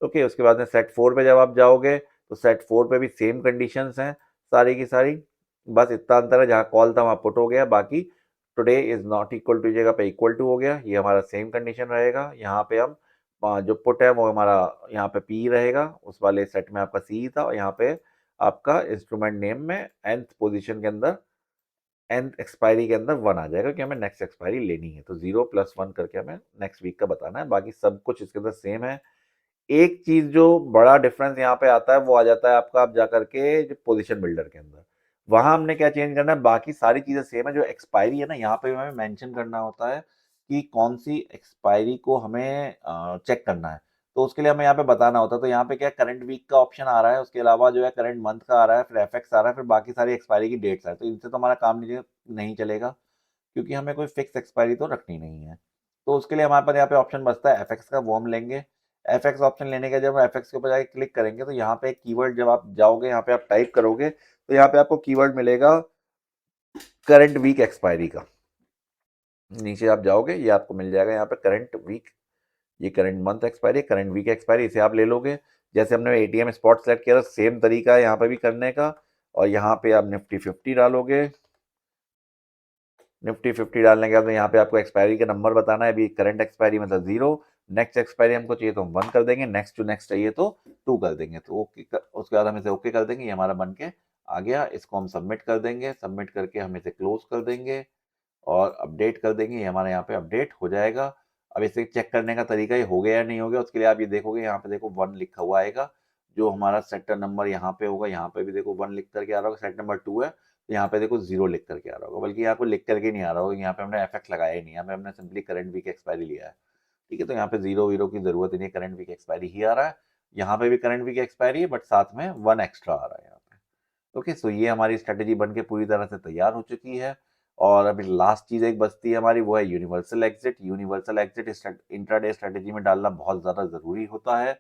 ओके, उसके बाद में सेट 4 पे जब आप जाओगे तो सेट 4 पे भी सेम कंडीशंस हैं सारी की सारी, बस इतना अंतर है, जहाँ कॉल था वहाँ पुट हो गया, बाकी today is not equal to जगह पे इक्वल टू हो गया, ये हमारा सेम कंडीशन रहेगा। यहाँ पे हम जो पुट है वो हमारा यहाँ पे पी रहेगा, उस वाले सेट में आपका सी था, और यहाँ पे आपका इंस्ट्रूमेंट नेम में nth पोजीशन के अंदर nth एक्सपायरी के अंदर 1 आ जाएगा, कि हमें नेक्स्ट एक्सपायरी लेनी है, तो 0 + 1 करके हमें नेक्स्ट वीक का बताना है, बाकी सब कुछ इसके अंदर सेम है। एक चीज जो बड़ा डिफरेंस यहाँ पे आता है वो आ जाता है आपका, आप जाकर के जो पोजीशन बिल्डर के अंदर, वहां हमने क्या चेंज करना है, बाकी सारी चीजें सेम है, जो एक्सपायरी है ना यहाँ पे हमें मेंशन करना होता है कि कौन सी एक्सपायरी को हमें चेक करना है, तो उसके लिए हमें यहाँ पे बताना होता है। तो यहाँ पे क्या करंट वीक का ऑप्शन आ रहा है, उसके अलावा जो है करंट मंथ का आ रहा है, फिर एफएक्स आ रहा है, फिर बाकी सारी एक्सपायरी की डेट्स है, तो इनसे तो हमारा काम नहीं चलेगा, क्योंकि हमें कोई फिक्स एक्सपायरी तो रखनी नहीं है। तो उसके लिए हमारे पास यहाँ पे ऑप्शन बचता है एफएक्स का, वो हम लेंगे। एफएक्स ऑप्शन लेने के जब एफएक्स के ऊपर जाके क्लिक करेंगे तो यहाँ पे एक कीवर्ड, जब आप जाओगे यहाँ पे आप टाइप करोगे तो यहाँ पे आपको कीवर्ड मिलेगा करंट वीक एक्सपायरी का, नीचे आप जाओगे ये आपको मिल जाएगा यहाँ पे करंट वीक, ये current month expiry, current week expiry, इसे आप ले लोगे। जैसे हमने एटीएम स्पॉट सेलेक्ट किया था, सेम तरीका है यहाँ पे भी करने का, और यहाँ पे आप निफ्टी 50 डालोगे, निफ्टी 50 डालने के बाद यहाँ पे आपको एक्सपायरी का नंबर बताना है, अभी करंट एक्सपायरी मतलब 0, नेक्स्ट एक्सपायरी हमको चाहिए तो हम 1 कर देंगे, नेक्स्ट टू नेक्स्ट चाहिए तो 2 कर देंगे, तो ओके उसके बाद हम इसे ओके कर देंगे, ये हमारा बन के आ गया। इसको हम सबमिट कर देंगे, सबमिट करके हम इसे क्लोज कर देंगे और अपडेट कर देंगे, ये हमारे यहाँ पे अपडेट हो जाएगा। अब इसे चेक करने का तरीका ये हो गया या नहीं हो गया, उसके लिए आप ये देखोगे यहाँ पे देखो 1 लिखा हुआ आएगा, जो हमारा सेक्टर नंबर यहाँ पे होगा, यहाँ पे भी देखो 1 लिख करके आ रहा होगा, सेट नंबर 2 है तो यहाँ पे देखो 0 लिख करके आ रहा होगा, बल्कि यहाँ पे लिख करके नहीं आ रहा होगा, यहाँ पे हमने एफएक्स लगाया ही नहीं, यहाँ पे हमने सिंपली करंट वीक एक्सपायरी लिया है। ठीक है, तो यहाँ पे 0 वीरो की जरूरत ही नहीं, करंट वीक एक्सपायरी ही आ रहा है, यहाँ पे भी करंट वीक एक्सपायरी है, बट साथ में 1 एक्स्ट्रा आ रहा है यहाँ पे। ओके, सो ये हमारी स्ट्रेटेजी बन के पूरी तरह से तैयार हो चुकी है। और अभी लास्ट चीज एक बचती है हमारी, वो है universal exit. Universal exit intraday strategy में डालना बहुत ज्यादा जरूरी होता है।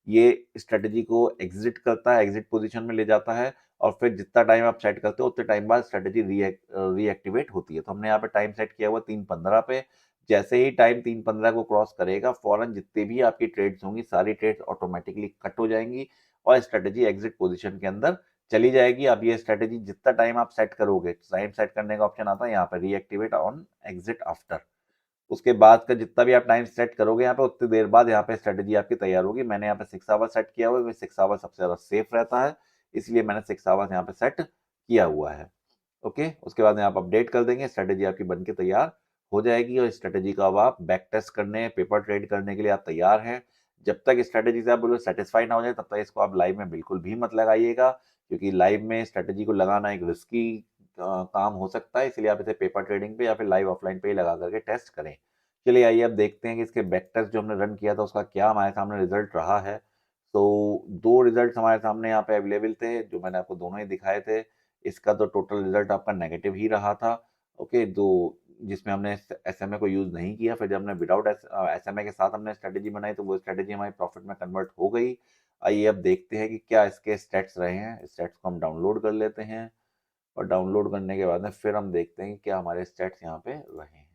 ये स्ट्रेटेजी को एग्जिट करता है, एग्जिट पोजीशन में ले जाता है, और फिर जितना टाइम आप सेट करते हो उतने टाइम बाद स्ट्रेटेजी रीएक्टिवेट होती है। तो हमने यहाँ पे टाइम सेट किया हुआ 3:15 पे, जैसे ही टाइम 3:15 को क्रॉस करेगा फौरन जितने भी आपकी ट्रेड्स होंगी सारी ट्रेड्स ऑटोमेटिकली कट हो जाएंगी और स्ट्रेटेजी एग्जिट पोजीशन के अंदर चली जाएगी। अब ये स्ट्रेटेजी जितना टाइम आप सेट करोगे, टाइम सेट करने का ऑप्शन आता है यहाँ पे, रीएक्टिवेट ऑन एग्जिट आफ्टर, उसके बाद का जितना भी आप टाइम सेट करोगे यहाँ पे उतनी देर बाद यहाँ पे स्ट्रेटेजी आपकी तैयार होगी। मैंने यहाँ पे 6 आवर सेट किया हुआ है, 6 आवर सबसे ज्यादा सेफ रहता है, इसलिए मैंने 6 आवर्स यहाँ पे सेट किया हुआ है। ओके, उसके बाद में आप अपडेट कर देंगे, स्ट्रेटेजी आपकी बन के तैयार हो जाएगी, और स्ट्रेटेजी का अब आप बैक टेस्ट करने, पेपर ट्रेड करने के लिए आप तैयार हैं। जब तक स्ट्रेटेजी से आप बिल्कुल सेटिस्फाई ना हो जाए तब तक इसको आप लाइव में बिल्कुल भी मत लगाइएगा, क्योंकि लाइव में स्ट्रेटेजी को लगाना एक रिस्की काम हो सकता है, इसलिए आप इसे पेपर ट्रेडिंग पे या फिर लाइव ऑफलाइन पे ही लगा करके टेस्ट करें। चलिए आइए अब देखते हैं कि इसके बैक टेस्ट जो हमने रन किया था उसका क्या हमारे सामने रिजल्ट रहा है। तो दो रिजल्ट हमारे सामने यहाँ पे अवेलेबल थे, जो मैंने आपको दोनों ही दिखाए थे। इसका तो टोटल रिजल्ट आपका नेगेटिव ही रहा था। ओके, दो जिसमें हमने एसएमए को यूज नहीं किया, फिर जब हमने विदाउट एसएमए के साथ हमने स्ट्रेटेजी बनाई तो वो स्ट्रेटेजी हमारी प्रॉफिट में कन्वर्ट हो गई। आइए अब देखते हैं कि क्या इसके स्टेट्स रहे हैं। स्टेट्स को हम डाउनलोड कर लेते हैं, और डाउनलोड करने के बाद में फिर हम देखते हैं कि क्या हमारे स्टेट्स यहाँ पे रहे हैं।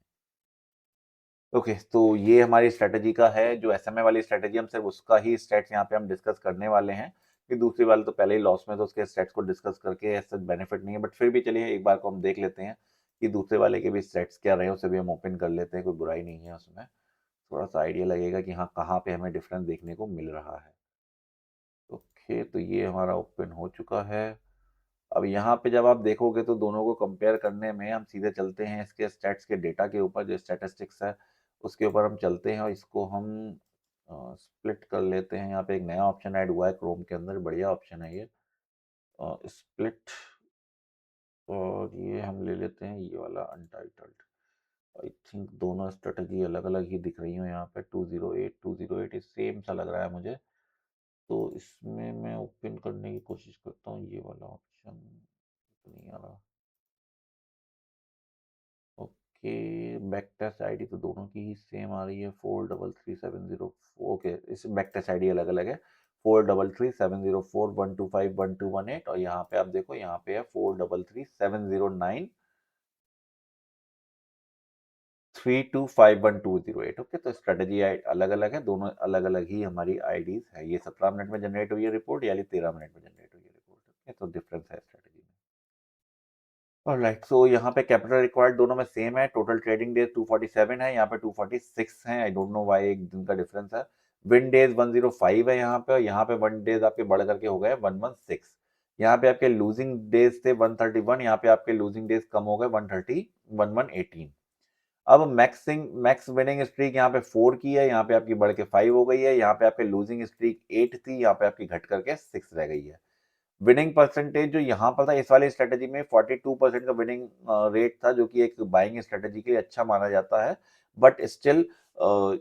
ओके, तो ये हमारी स्ट्रेटेजी का है, जो एसएमए वाली स्ट्रेटेजी हम सिर्फ उसका ही स्टेट्स यहाँ पे हम डिस्कस करने वाले हैं, कि दूसरी वाले तो पहले ही लॉस में, तो उसके स्टेट्स को डिस्कस करके ऐसा बेनिफिट नहीं है, बट फिर भी चलिए एक बार को हम देख लेते हैं कि दूसरे वाले के भी स्टेट्स क्या रहे हैं, उसे भी हम ओपन कर लेते हैं, कोई बुराई नहीं है उसमें, थोड़ा सा आइडिया लगेगा कि हाँ कहाँ पे हमें डिफरेंस देखने को मिल रहा है। ओके, तो ये हमारा ओपन हो चुका है। अब यहाँ पे जब आप देखोगे तो दोनों को कंपेयर करने में हम सीधे चलते हैं इसके स्टैट्स के डेटा के ऊपर, जो स्टैटिस्टिक्स है उसके ऊपर हम चलते हैं और इसको हम स्प्लिट कर लेते हैं। यहाँ पे एक नया ऑप्शन ऐड हुआ है क्रोम के अंदर, बढ़िया ऑप्शन है ये स्प्लिट, और ये हम ले लेते हैं ये वाला अनटाइटल्ड। आई थिंक दोनों स्ट्रेटजी अलग अलग ही दिख रही हो यहाँ पे, 208 सेम सा लग रहा है मुझे। तो इसमें मैं ओपन करने की कोशिश करता हूँ, ये वाला ऑप्शन नहीं आ रहा। ओके, बैक टेस्ट आईडी तो दोनों की ही सेम आ रही है, 43370। ओके, इस बैक टेस्ट आईडी अलग अलग है, 433704125128, और यहाँ पे आप देखो यहाँ पे है 433709 325128। ओके, तो स्ट्रेटेजी अलग अलग है, दोनों अलग अलग ही हमारी आईडीज है। ये 17 मिनट में जनरेट हुई है रिपोर्ट, यानी 13 मिनट में जनरेट हुई है रिपोर्ट। ओके, तो डिफरेंस है स्ट्रेटेजी में। ऑलराइट, सो यहाँ पे कैपिटल रिक्वायर्ड दोनों में सेम है, टोटल ट्रेडिंग डेज 247 है, यहाँ पे 246 है, आई डोंट नो व्हाई एक दिन का डिफरेंस है। विन डेज 105 है यहाँ पे, और यहाँ पे वन डेज आपके बढ़ करके हो गए 116। यहाँ पे आपके लूजिंग डेज थे 131, यहाँ पे आपके लूजिंग डेज कम हो गए 130 1118। अब मैक्स विनिंग स्ट्रीक यहाँ पे 4 की है, यहाँ पे आपकी बढ़ के 5 हो गई है, यहाँ पे आपके लूजिंग स्ट्रीक 8 थी, यहाँ पे आपकी घट करके 6 रह गई है। विनिंग परसेंटेज जो यहाँ पर था इस वाली स्ट्रेटेजी में 42% का विनिंग रेट था, जो कि एक बाइंग स्ट्रेटेजी के लिए अच्छा माना जाता है। बट स्टिल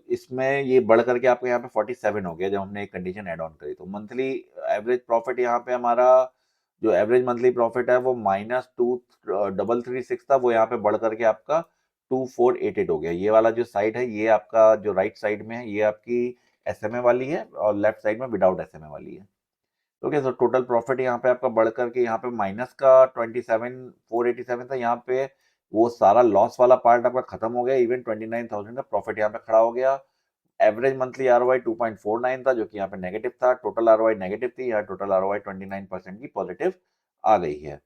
इसमें ये बढ़ करके आपको यहाँ पे 47 हो गया जब हमने एक कंडीशन ऐड ऑन करी। तो मंथली एवरेज प्रॉफिट यहाँ पे हमारा, जो एवरेज मंथली प्रॉफिट है वो -2336 था, वो यहाँ पे बढ़ करके आपका 2488 हो गया। ये वाला जो साइड है ये आपका जो राइट साइड में है ये आपकी एसएमए वाली है, और लेफ्ट साइड में विदाउट एसएमए वाली है। ओके, तो टोटल प्रॉफिट यहाँ पे आपका बढ़ करके यहाँ पे माइनस का 27487 था, यहाँ पे वो सारा लॉस वाला पार्ट आपका खत्म हो गया, इवन 29,000 का प्रॉफिट यहाँ पे खड़ा हो गया। एवरेज मंथली आरओआई 2.49 था, जो कि यहाँ पे नेगेटिव था, टोटल आरओआई नेगेटिव थी, यहाँ टोटल आरओआई 29% की पॉजिटिव आ गई है।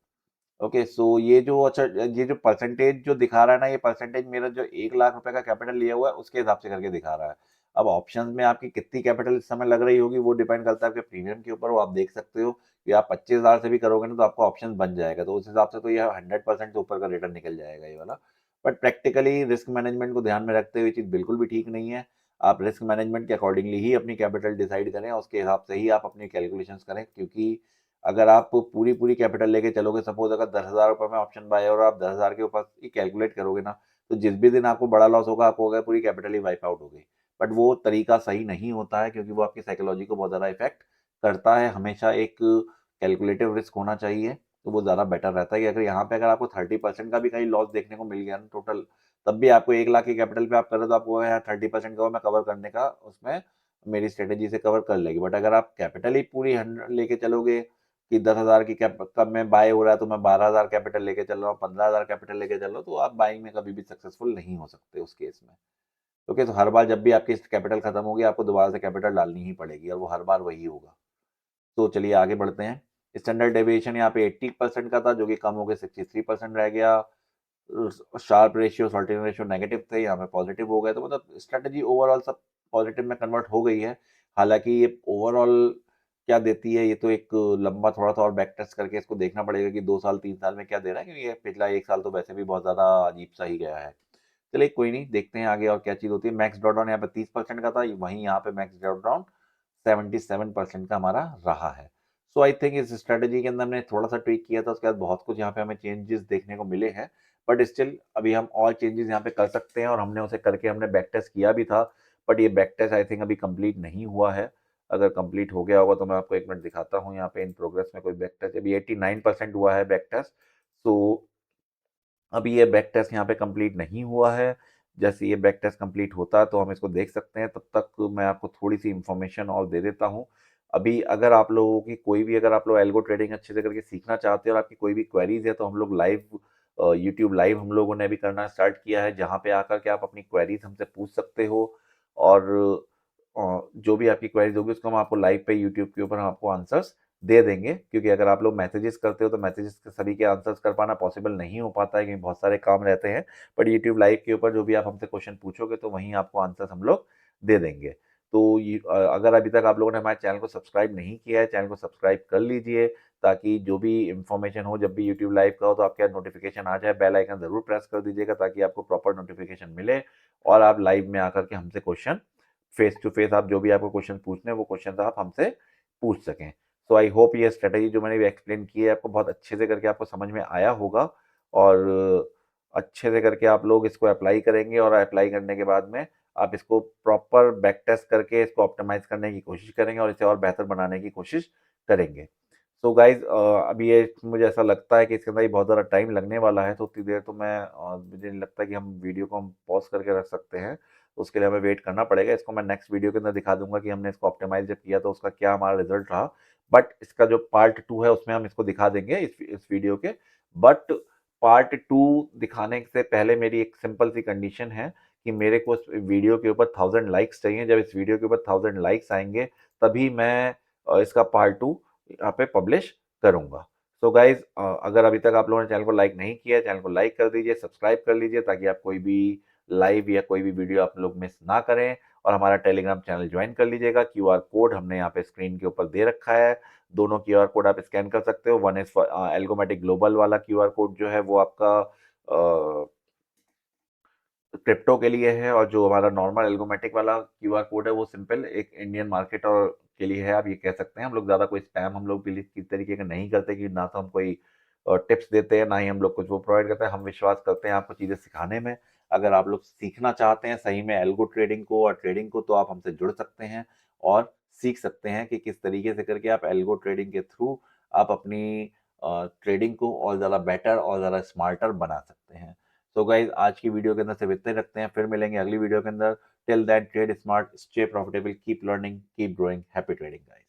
ओके, सो ये जो अच्छा, ये जो परसेंटेज जो दिखा रहा है ना, ये परसेंटेज मेरा जो 1 लाख रुपए का कैपिटल लिया हुआ है उसके हिसाब से करके दिखा रहा है। अब ऑप्शंस में आपकी कितनी कैपिटल इस समय लग रही होगी वो डिपेंड करता है आपके प्रीमियम के ऊपर, वो आप देख सकते हो कि आप 25,000 से भी करोगे ना तो आपका ऑप्शन बन जाएगा, तो उस हिसाब से तो ये 100% से ऊपर का रिटर्न निकल जाएगा ये वाला। बट प्रैक्टिकली रिस्क मैनेजमेंट को ध्यान में रखते हुए चीज़ बिल्कुल भी ठीक नहीं है। आप रिस्क मैनेजमेंट के अकॉर्डिंगली ही अपनी कैपिटल डिसाइड करें, उसके हिसाब से ही आप अपनी कैलकुलेशंस करें, क्योंकि अगर आप पूरी पूरी कैपिटल लेके चलोगे, सपोज अगर 10,000 रुपए में ऑप्शन बाय है और आप 10,000 के ऊपर ही कैलकुलेट करोगे ना, तो जिस भी दिन आपको बड़ा लॉस होगा आपको होगा पूरी कैपिटल ही वाइप आउट हो गई। बट वो तरीका सही नहीं होता है, क्योंकि वो आपकी साइकोलॉजी को बहुत ज़्यादा इफेक्ट करता है। हमेशा एक कैलकुलेटिव रिस्क होना चाहिए, तो वो ज़्यादा बेटर रहता है कि अगर यहाँ पे अगर आपको 30% का भी कहीं लॉस देखने को मिल गया ना टोटल, तब भी आपको 1 लाख की कैपिटल पे आप कर रहे हो तो आपको यहाँ 30% का मैं कवर करने का उसमें मेरी स्ट्रेटेजी से कवर कर लेगी। बट अगर आप कैपिटल ही पूरी 100 लेके चलोगे कि 10,000 की कैप कब में बाय हो रहा है तो मैं 12,000 कैपिटल लेके चल रहा हूँ, 15,000 कैपिटल लेके चल रहा हूँ, तो आप बाइंग में कभी भी सक्सेसफुल नहीं हो सकते उस केस में। ओके, तो हर बार जब भी आपकी कैपिटल खत्म होगी आपको दोबारा से कैपिटल डालनी ही पड़ेगी, और वो हर बार वही होगा। तो चलिए आगे बढ़ते हैं। स्टैंडर्ड डेविएशन यहाँ पे 80% का था, जो कि कम हो गया 63% रह गया। Sharpe ratio salting ratio negative थे, यहाँ पे पॉजिटिव हो गए, तो मतलब स्ट्रेटेजी ओवरऑल सब पॉजिटिव में कन्वर्ट हो गई है। हालांकि ये ओवरऑल क्या देती है ये तो एक लंबा थोड़ा सा और बैक टेस्ट करके इसको देखना पड़ेगा कि 2 साल 3 साल में क्या दे रहा है, क्योंकि ये पिछला 1 साल तो वैसे भी बहुत ज्यादा अजीब सा ही गया है। चलिए कोई नहीं, देखते हैं आगे और क्या चीज होती है। मैक्स ड्रॉ डाउन यहाँ पे 30% का था, वहीं यहाँ पे मैक्स ड्रॉ डाउन 77% का हमारा रहा है। सो आई थिंक इस स्ट्रेटेजी के अंदर हमने थोड़ा सा ट्वीक किया था, उसके बाद बहुत कुछ यहाँ पे हमें चेंजेस देखने को मिले हैं। बट स्टिल अभी हम और चेंजेस यहाँ पे कर सकते हैं, और हमने उसे करके हमने बैक टेस्ट किया भी था। बट ये बैक टेस्ट आई थिंक अभी कंप्लीट नहीं हुआ है। अगर कंप्लीट हो गया होगा तो मैं आपको 1 मिनट दिखाता हूँ, यहाँ पे इन प्रोग्रेस में कोई बैक टेस्ट अभी 89% हुआ है बैक टेस्ट। सो अभी ये बैक टेस्ट यहाँ पे कंप्लीट नहीं हुआ है। जैसे ये बैक टेस्ट कंप्लीट होता है तो हम इसको देख सकते हैं, तब तक मैं आपको थोड़ी सी इंफॉर्मेशन और दे देता हूँ। अभी अगर आप लोगों की कोई भी, अगर आप लोग एल्गो ट्रेडिंग अच्छे से करके सीखना चाहते हो और आपकी कोई भी क्वेरीज है, तो हम लोग लाइव यूट्यूब लाइव हम लोगों ने भी करना स्टार्ट किया है, जहाँ पे आकर के आप अपनी क्वेरीज हमसे पूछ सकते हो। और जो भी आपकी क्वेरीज होगी उसको हम आपको लाइव पे यूट्यूब के ऊपर हम आपको आंसर्स दे देंगे, क्योंकि अगर आप लोग मैसेजेस करते हो तो मैसेजेस के सभी के आंसर्स कर पाना पॉसिबल नहीं हो पाता है, क्योंकि बहुत सारे काम रहते हैं। बट यूट्यूब लाइव के ऊपर जो भी आप हमसे क्वेश्चन पूछोगे तो वहीं आपको आंसर्स हम लोग दे देंगे। तो अगर अभी तक आप लोगों ने हमारे चैनल को सब्सक्राइब नहीं किया है, चैनल को सब्सक्राइब कर लीजिए, ताकि जो भी इन्फॉर्मेशन हो, जब भी यूट्यूब लाइव का हो तो आपके यहाँ नोटिफिकेशन आ जाए। बेल आइकन ज़रूर प्रेस कर दीजिएगा ताकि आपको प्रॉपर नोटिफिकेशन मिले और आप लाइव में आकर के हमसे क्वेश्चन फेस टू फेस, आप जो भी आपको क्वेश्चन पूछने हैं वो क्वेश्चन आप हमसे पूछ सकें। सो आई होप ये स्ट्रेटेजी जो मैंने एक्सप्लेन की है आपको बहुत अच्छे से करके आपको समझ में आया होगा और अच्छे से करके आप लोग इसको अप्लाई करेंगे और अप्लाई करने के बाद में आप इसको प्रॉपर बैक टेस्ट करके इसको ऑप्टिमाइज करने की कोशिश करेंगे और इसे और बेहतर बनाने की कोशिश करेंगे। सो गाइज अभी ये मुझे ऐसा लगता है कि इसके अंदर ही बहुत ज़्यादा टाइम लगने वाला है, तो उतनी देर तो मुझे नहीं लगता कि हम वीडियो को हम पॉज करके रख सकते हैं। तो उसके लिए हमें वेट करना पड़ेगा। इसको मैं नेक्स्ट वीडियो के अंदर दिखा दूंगा कि हमने इसको ऑप्टिमाइज जब किया तो उसका क्या हमारा रिजल्ट रहा। बट इसका जो पार्ट 2 है उसमें हम इसको दिखा देंगे इस वीडियो के। बट पार्ट 2 दिखाने से पहले मेरी एक सिंपल सी कंडीशन है कि मेरे को इस वीडियो के ऊपर 1000 लाइक्स चाहिए। जब इस वीडियो के ऊपर 1000 लाइक्स आएंगे तभी मैं इसका पार्ट 2 यहाँ पे पब्लिश करूंगा। सो गाइज अगर अभी तक आप लोगों ने चैनल को लाइक नहीं किया है, चैनल को लाइक कर दीजिए, सब्सक्राइब कर लीजिए ताकि आप कोई भी लाइव या कोई भी वीडियो आप लोग मिस ना करें। और हमारा टेलीग्राम चैनल ज्वाइन कर लीजिएगा। क्यूआर कोड हमने यहाँ पे स्क्रीन के ऊपर दे रखा है। दोनों क्यूआर कोड आप स्कैन कर सकते हो। वन इज फॉर एल्गोमेटिक ग्लोबल वाला क्यूआर कोड जो है वो आपका क्रिप्टो के लिए है, और जो हमारा नॉर्मल एल्गोमेटिक वाला क्यूआर कोड है वो सिंपल एक इंडियन मार्केट और के लिए है, आप ये कह सकते हैं। हम लोग ज़्यादा कोई स्पैम हम लोग भी किस तरीके का नहीं करते कि ना तो हम कोई टिप्स देते हैं ना ही हम लोग कुछ वो प्रोवाइड करते हैं। हम विश्वास करते हैं आपको चीज़ें सिखाने में। अगर आप लोग सीखना चाहते हैं सही में एल्गो ट्रेडिंग को और ट्रेडिंग को, तो आप हमसे जुड़ सकते हैं और सीख सकते हैं कि किस तरीके से करके आप एल्गो ट्रेडिंग के थ्रू आप अपनी ट्रेडिंग को और ज़्यादा बेटर और ज़्यादा स्मार्टर बना सकते हैं। तो गाइज आज की वीडियो के अंदर सिर्फ इतने रखते हैं, फिर मिलेंगे अगली वीडियो के अंदर। Till that trade smart, stay profitable, keep learning, keep growing, happy trading guys.